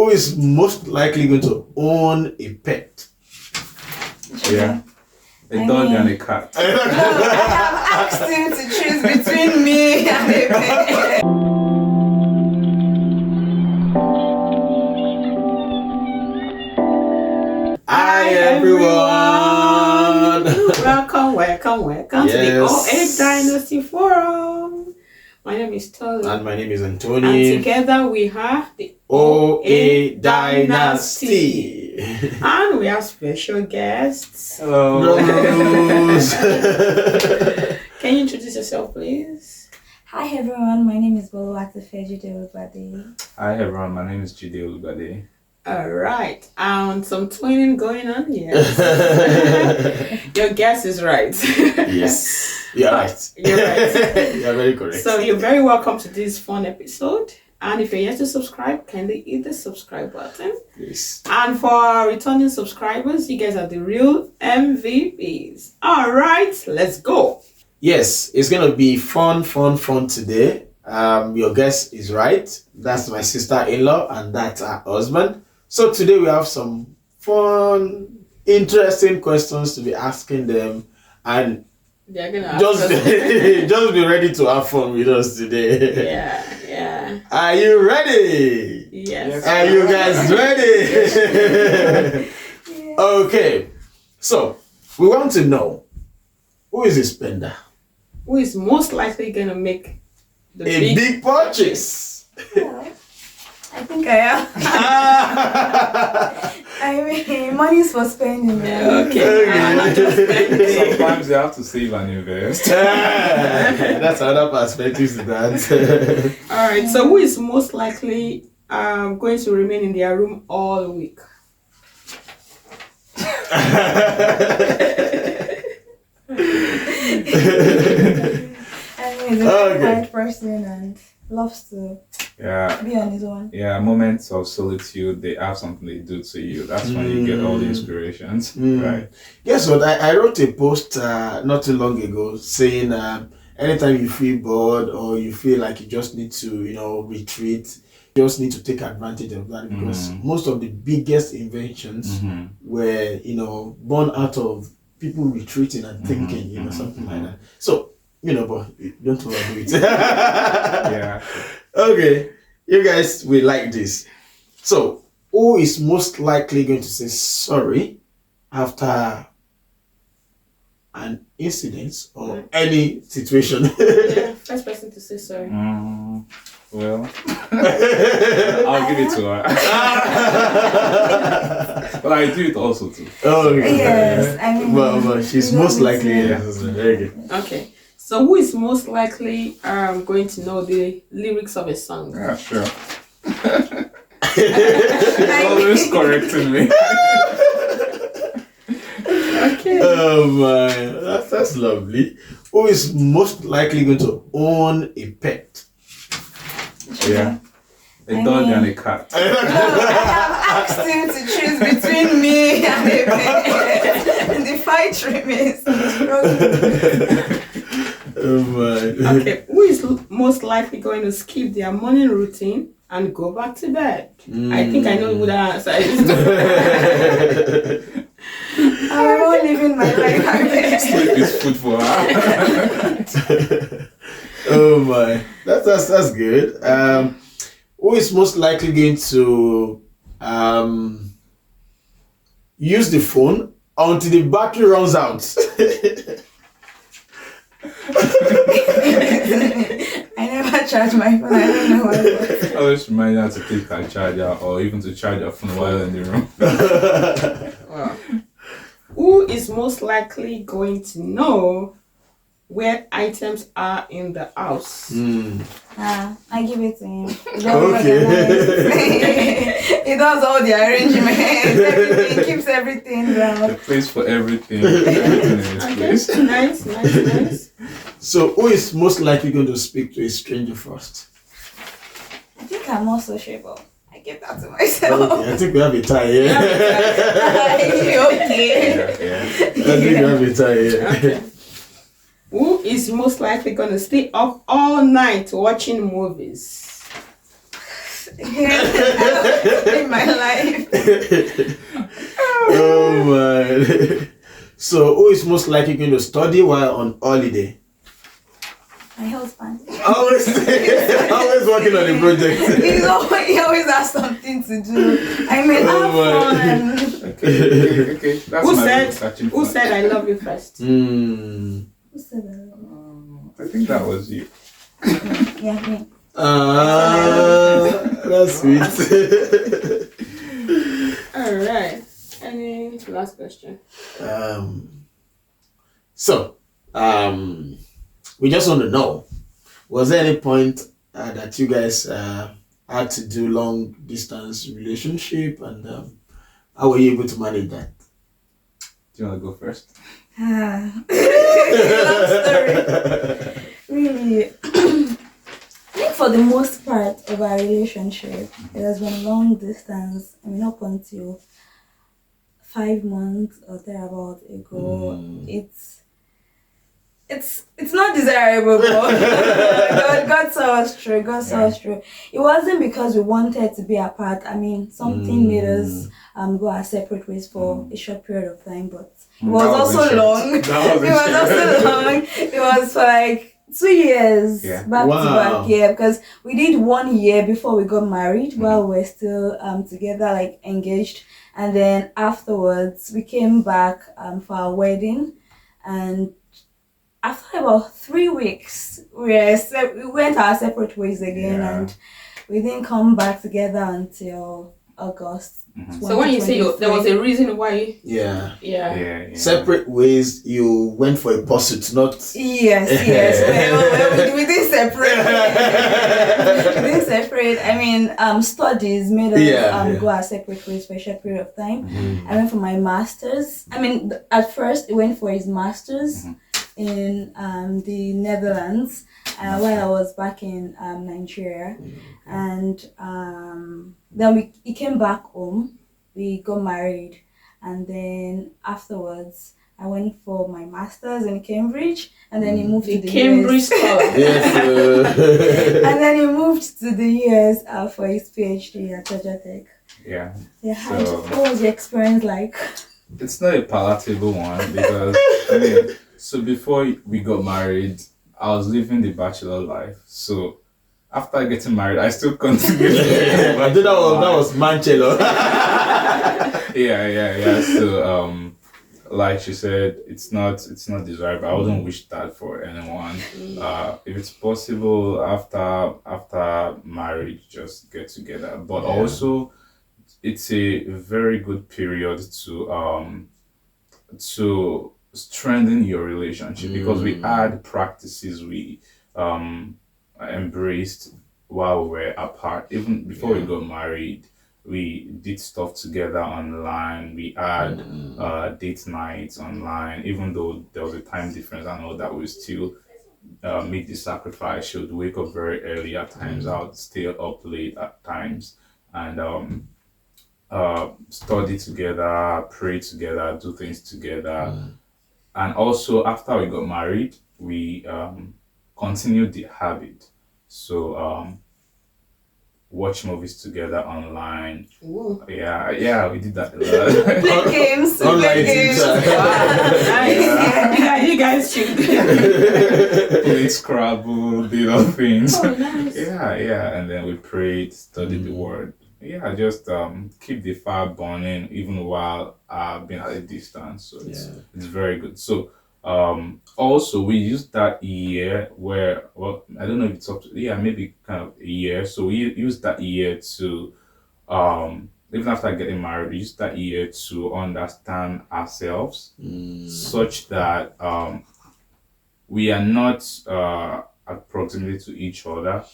Who is most likely going to own a pet? Yeah. A dog and a cat. I have asked him to choose between me and a pet. Hi everyone! Welcome to the OA Dynasty Forum. My name is Tolu. And my name is And Anthony. together we have the OA Dynasty. And we have special guests. Hello. Can you introduce yourself, please? Hi everyone, my name is Boluwatefeji Delubade. Hi everyone, my name is Jide Olubade. Alright. Some twinning going on here. Your guess is right. Yes, you're right. You're right. You're very correct. So you're very welcome to this fun episode. And if you're yet to subscribe, kindly hit the subscribe button. Yes. And for our returning subscribers, you guys are the real MVPs. All right, let's go. Yes, it's gonna be fun today. Your guess is right. That's my sister-in-law, and that's her husband. So today we have some fun, interesting questions to be asking them, and They're gonna just ask us. just be ready to have fun with us today. Yeah. Are you ready? Yes. Are you guys ready? Okay, so we want to know, who is a spender? Who is most likely gonna make the A big purchase. Yeah, I think I am. I mean, money's for spending. Man. Okay. Not just spending. Sometimes you have to save and invest. That's another perspective to that. All right. So who is most likely going to remain in their room all week? I mean, he's a very quiet person and loves to Yeah. be on his own. Yeah, moments of solitude, they have something they do to you. That's when you get all the inspirations. Right. Guess what? I wrote a post not too long ago saying anytime you feel bored or you feel like you just need to, retreat, you just need to take advantage of that, because most of the biggest inventions were, born out of people retreating and thinking, something like that. So, but don't overdo it. Yeah. Okay, you guys will like this. So, who is most likely going to say sorry after an incident or any situation? Yeah. First person to say sorry. Well, I'll give it to her. But I do it also too. Oh, Yes, I mean, but she's you most know, likely. it's, Yes, very good. Okay. So who is most likely going to know the lyrics of a song? Yeah, sure. She's always correcting me. Okay. Oh my, that's lovely. Who is most likely going to own a pet? Yeah. A I dog mean- and a cat. I have asked him to choose between me and a pet. The fight remains. Oh my. Okay, who is most likely going to skip their morning routine and go back to bed? I think I know who that answer is. I'm not living my life. Sleep is food for her. Oh my, that's good. Who is most likely going to use the phone until the battery runs out? I never charge my phone. I don't know why. I always remind her to take her charger or even to charge her phone while in the room. Well, who is most likely going to know where items are in the house? I give it to him. He Okay. He does all the arrangements. Everything, keeps everything The down. place for everything. Everything in its Okay, place. nice. So, who is most likely going to speak to a stranger first? I think I'm more sociable. I give that to myself. Okay, I think we have a tie here. Okay. Yeah. I think we have a tie here. Okay. Who is most likely going to stay up all night watching movies? in my life. Oh man. So who is most likely going to study while on holiday? My husband. Always, always working on the project. He always has something to do. I mean, Oh, have fun. Okay. That's Who my said? researching Who fund. said I love you first? Hmm. Who said that? I think that was you. Yeah, me. That's sweet. All right. Any last question? So, we just want to know, was there any point that you guys had to do long distance relationship, and how were you able to manage that? Do you want to go first? Long story. Really, I think for the most part of our relationship, it has been long distance. I mean, up until 5 months or thereabout ago. It's not desirable, but God saw us through. God saw us through. It wasn't because we wanted to be apart. I mean, something made us go our separate ways for a short period of time, but it was also long. It was also long. It was for like 2 years back to back, because we did 1 year before we got married while we're still together, like engaged, and then afterwards we came back for our wedding, and after about 3 weeks we went our separate ways again, and we didn't come back together until August. So when you say there was a reason why, Yeah. Separate. Separate ways, you went for a pursuit, not. Yes. Well, we didn't separate. We didn't separate. I mean, studies made us go our separate ways for a short period of time. I went for my master's. I mean, at first, he went for his master's in the Netherlands while I was back in Nigeria, and then he came back home. We got married, and then afterwards I went for my master's in Cambridge, and then he moved to the Cambridge US. scholar. Yes. And then he moved to the US for his PhD at Georgia Tech. Yeah. What was your experience like? It's not a palatable one because I mean, so before we got married, I was living the bachelor life. So after getting married, I still continued. I think that was Manchelo. Yeah. So like she said, it's not desirable. I wouldn't wish that for anyone. If it's possible after marriage, just get together. But also, it's a very good period to strengthen your relationship because we had practices we embraced while we were apart. Even before we got married, we did stuff together online. We had date nights online, even though there was a time difference and all that. We still make the sacrifice. She would wake up very early at times. I would stay up late at times, and study together, pray together, do things together. And also after we got married, we continued the habit. So watch movies together online. Ooh. Yeah, we did that a lot. Play games. Online Play games. Nice. You guys should. Played Scrabble, did all things. Oh, nice. Yeah, and then we prayed, studied the word. Yeah, just keep the fire burning even while being at a distance. So it's very good. So also we used that year where, well, I don't know if it's up to, maybe kind of a year. So we used that year to even after getting married, we used that year to understand ourselves such that we are not at proximity to each other,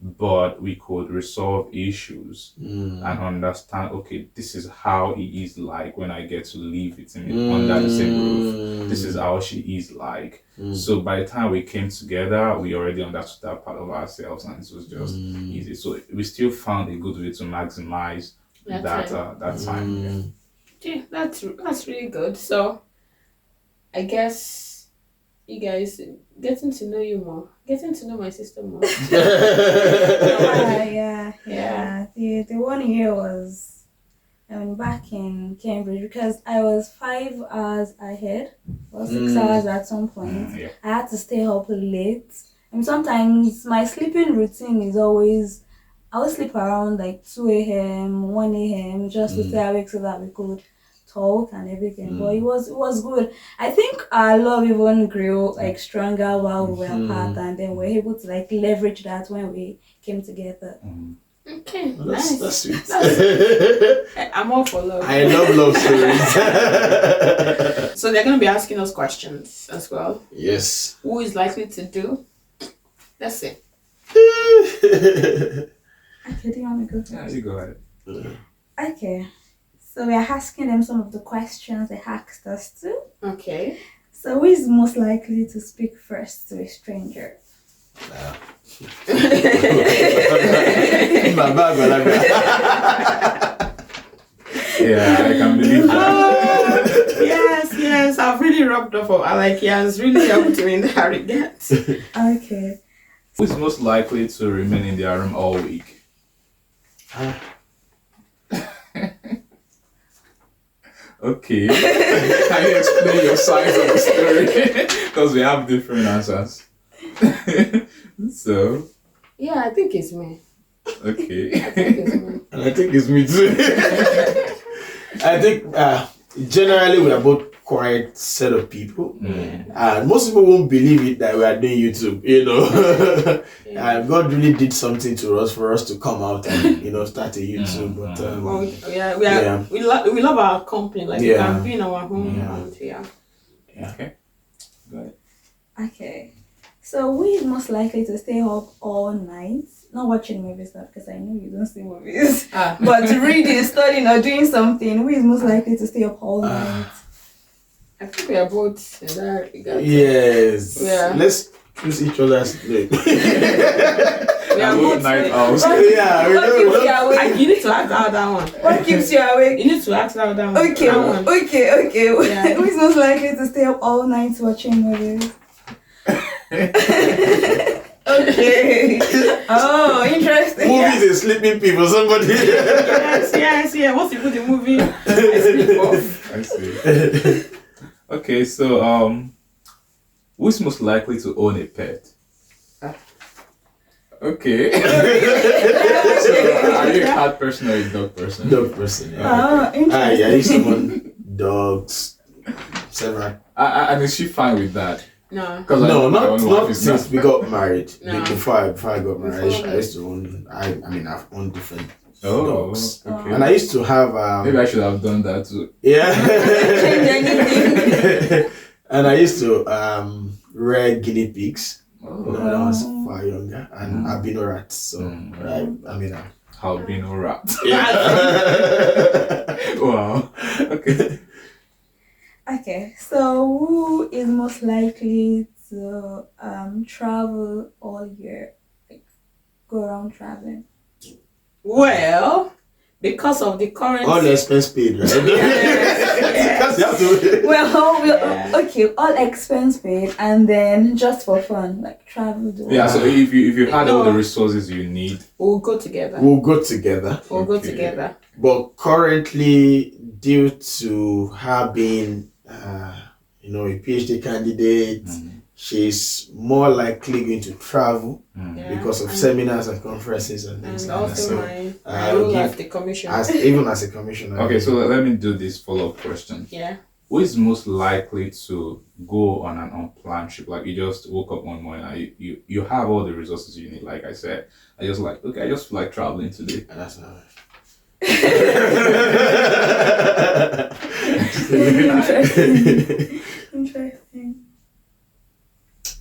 but we could resolve issues and understand, okay, this is how he is like when I get to live with him under the same roof. This is how she is like. So by the time we came together, we already understood that part of ourselves, and it was just easy. So we still found a good way to maximize that time. Yeah, that's really good. So I guess You guys, getting to know you more. Getting to know my sister more. Yeah. The 1 year was back in Cambridge because I was 5 hours ahead or 6 hours at some point. Yeah. I had to stay up late. And sometimes my sleeping routine is always I would sleep around like 2 a.m., 1 a.m. just to stay awake so that we could talk and everything. But it was good. I think our love even grew like stronger while we were apart, and then we're able to like leverage that when we came together. Okay, Well, nice. that's sweet. I'm all for love. I love love stories. So they're going to be asking us questions as well. Yes. Who is likely to do? Let's see. Okay, do you want to go Yeah, first? you go ahead. Okay. So we are asking them some of the questions they asked us to. Okay. So who is most likely to speak first to a stranger? Baba Àgbàlagbà. Yeah, I can believe that. Yes. I've really rubbed off. He has really helped me in that regard. Okay. Who is most likely to remain in their room all week? Okay. Can you explain your side of the story? Because we have different answers. So, Yeah, I think it's me. okay. And I think it's me too. I think generally we are both quiet set of people. And most people won't believe it that we are doing YouTube, And God really did something to us for us to come out and start a YouTube. But We love our company. Like we can be in our home and Okay. Go ahead. Okay. So who is most likely to stay up all night? Not watching movies now because I know you don't see movies. But reading, studying or doing something. Who is most likely to stay up all night? I think we are both in that regard. yes. Yeah. Let's choose each other's name. We are Good both night, house. Yeah, we What keeps you don't. awake? You need to ask out that one. What keeps you awake? You need to ask out that one. Okay. That one. Okay. Yeah. Who is most likely to stay up all night watching movies? Okay. Oh, interesting. Movies and sleeping people, somebody. Yes. Once you put the movie, I sleep off. I see. Okay, so who is most likely to own a pet? Okay. So, are you a cat person or a dog person? Dog person. Yeah. Oh, interesting. I used to own dogs, several. And is she fine with that? No. No, my not own wife is since we got married. No. Before I got married, Before I used to own. I've owned different Oh, dogs, okay. and I used to have. Maybe I should have done that too. Yeah. Change anything. And I used to rear guinea pigs. Oh, When I was far younger, and albino rats. So albino rat. yeah. Wow. Okay. Okay, so who is most likely to travel all year, like go around traveling? Well, because of the current. All the expense paid, right? Because you have to. Okay, all expense paid, and then just for fun, like travel. Yeah. So if you had all the resources you need, We'll go together. We'll go together. We'll go Okay. together. But currently, due to her being, a PhD candidate, she's more likely going to travel Yeah. because of seminars and conferences and things And like that. also So, my role give- as the commissioner. even as a commissioner. okay. So let me do this follow-up question. Yeah. Who is most likely to go on an unplanned trip? Like you just woke up one morning and you have all the resources you need. Like I said, I just like feel like traveling today. And that's not. Interesting.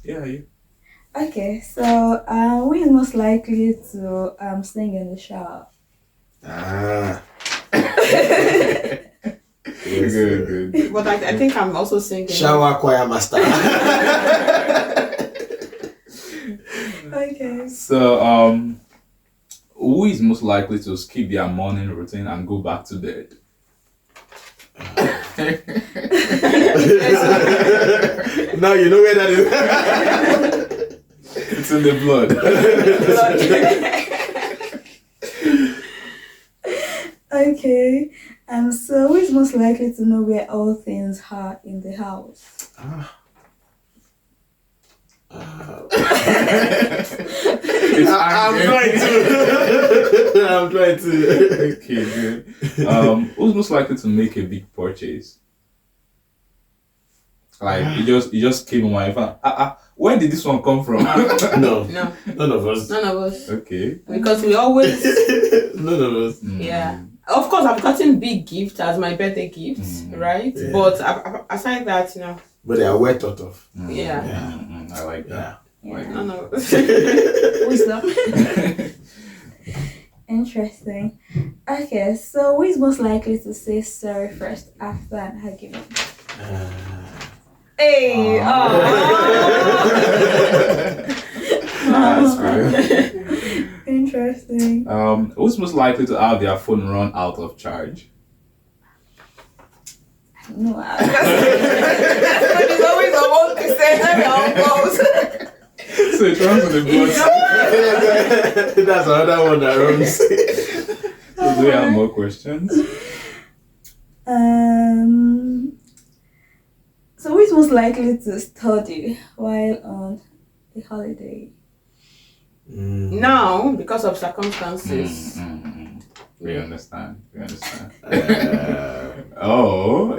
Yeah, you. Okay, so who is most likely to sing in the shower? Yes, Good. But I think I'm also singing. Shower choir master. Okay. So who is most likely to skip their morning routine and go back to bed? Now you know where that is. It's in the blood. Okay. So who is most likely to know where all things are in the house? I'm trying to. I'm trying to. Okay, good. Who's most likely to make a big purchase? Like you just came on my phone. Where did this one come from? No, No, none of us. none of us. Okay. Because we always, None of us. yeah. Of course, I've gotten big gifts as my birthday gifts, right? Yeah. But aside that, But they are well thought of. yeah, I like that. Yeah. Like, none of us. Wisdom. Interesting. Okay, so who is most likely to say sorry first after an argument? Hey! that's good. Interesting. Who's most likely to have their phone run out of charge? No, there's always a 1% every almost. So it runs in the blood. That's another one that runs. So do we have more questions? So who is most likely to study while on a holiday? Now, because of circumstances, We understand. We understand.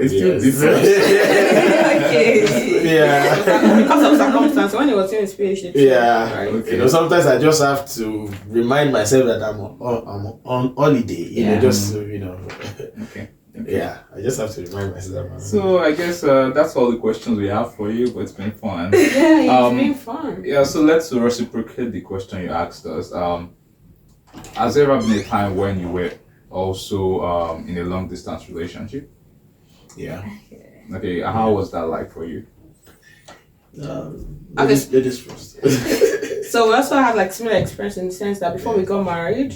It's Yes. still different. Okay. Yeah. because of circumstances, when he was doing his PhD, Yeah. right? Okay. You know, sometimes I just have to remind myself that I'm on holiday. You know, Yeah. just you know. Okay. Yeah, I just have to remind myself. That I'm So I guess that's all the questions we have for you, but it's been fun. Yeah, it's been fun. Yeah, so let's reciprocate the question you asked us. Has there ever been a time when you were also in a long distance relationship? Yeah. Okay, how was that like for you? Ladies first. So we also had like similar experience in the sense that before we got married,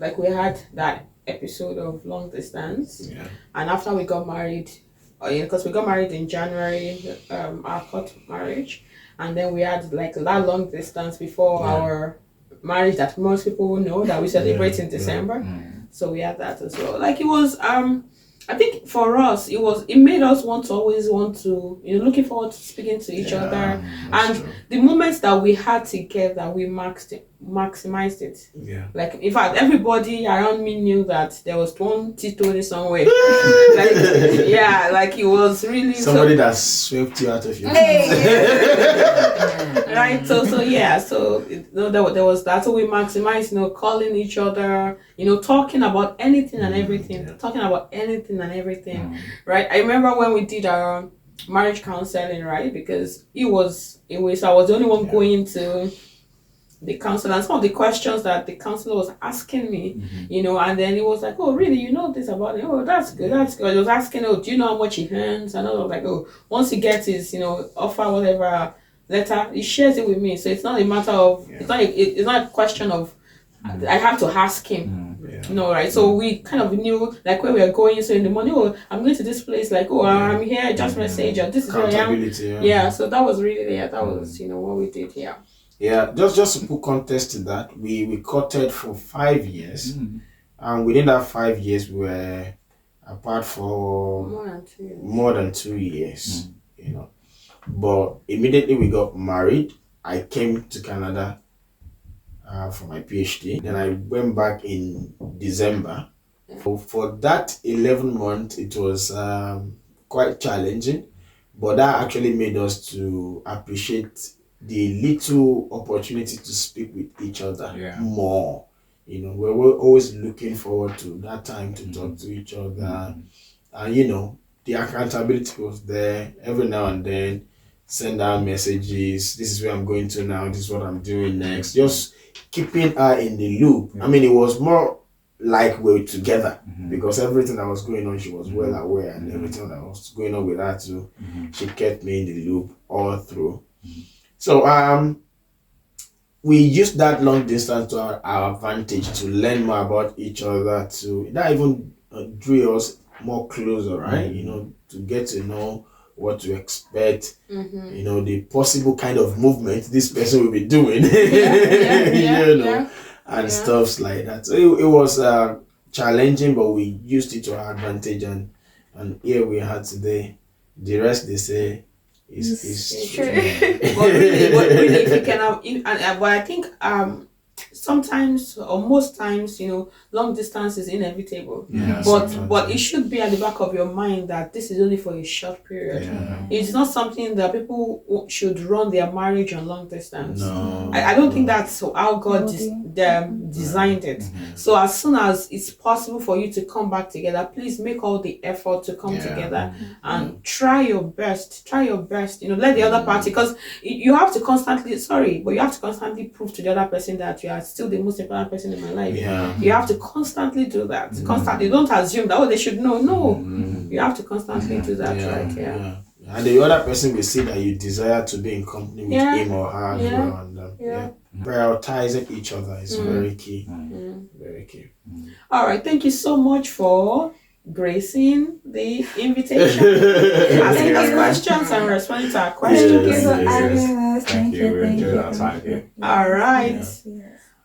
like we had that episode of long distance, Yeah. and after we got married, because we got married in January, our court marriage, and then we had like that long distance before our marriage that most people will know that we celebrate in December. So we had that as well. Like it was I think for us it made us always want to, looking forward to speaking to each other. And the moments that we had together, we maximized it. Yeah. Like in fact everybody around me knew that there was one Tito somewhere. Like it was really Somebody that swept you out of your right, so there was that. So we maximized, calling each other, talking about anything and everything, right? I remember when we did our marriage counseling, right? Because I was the only one going to the counselor, and some of the questions that the counselor was asking me, and then it was like, oh really, this about it? Oh, that's good. It was asking, oh, do you know how much he earns? And I was like, oh, once he gets his offer, whatever letter, he shares it with me. So it's not a matter of it's not a question of I have to ask him. Right? So we kind of knew like where we are going. So in the morning, oh, I'm going to this place, like, oh, I'm here, just message, or this is where I am. Yeah, so that was really that was what we did here. Yeah, just to put context to that, we courted for 5 years, and within that 5 years we were apart for more than 2 years. But immediately we got married. I came to Canada for my PhD. Then I went back in December. For that 11 months, it was quite challenging, but that actually made us to appreciate the little opportunity to speak with each other more. We were always looking forward to that time to talk to each other, and the accountability was there. Every now and then, send out messages. This is where I'm going to now. This is what I'm doing next. Just keeping her in the loop. I mean, it was more like we were together because everything that was going on, she was well aware, and everything that was going on with her too, she kept me in the loop all through. So we used that long distance to our advantage to learn more about each other. That even drew us more closer, right? To get to know what to expect, Mm-hmm. you know, the possible kind of movement this person will be doing, Yeah. you know, and stuffs like that. So it was challenging, but we used it to our advantage, and here we are today. The rest they say is True. But really, if you can have, but I think sometimes or most times, long distance is inevitable. Yeah, But it should be at the back of your mind that this is only for a short period. Yeah. It's not something that people should run their marriage on long distance. No, I don't think that's how God Okay. designed it. So as soon as it's possible for you to come back together, please make all the effort to come together and try your best. Let the other party, because you have to constantly prove to the other person that you are still the most important person in my life. Yeah. You have to constantly do that. Constantly. Don't assume that they should know. No. You have to constantly do that, right? Yeah. And the other person will see that you desire to be in company with him or her as well. And, prioritizing each other is very key. Very key. All right. Thank you so much for gracing the invitation, asking us questions and responding to our Thank questions. you for Yes. having us. Thank you. We enjoyed our time here. All right. Yes.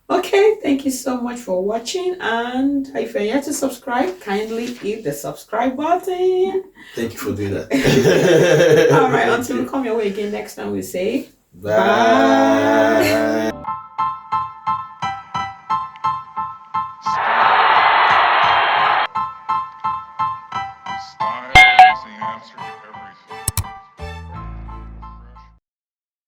Okay, thank you so much for watching, and if you're yet to subscribe, kindly hit the subscribe button. Thank you for doing that. All right, until we come your way again next time, we say Bye.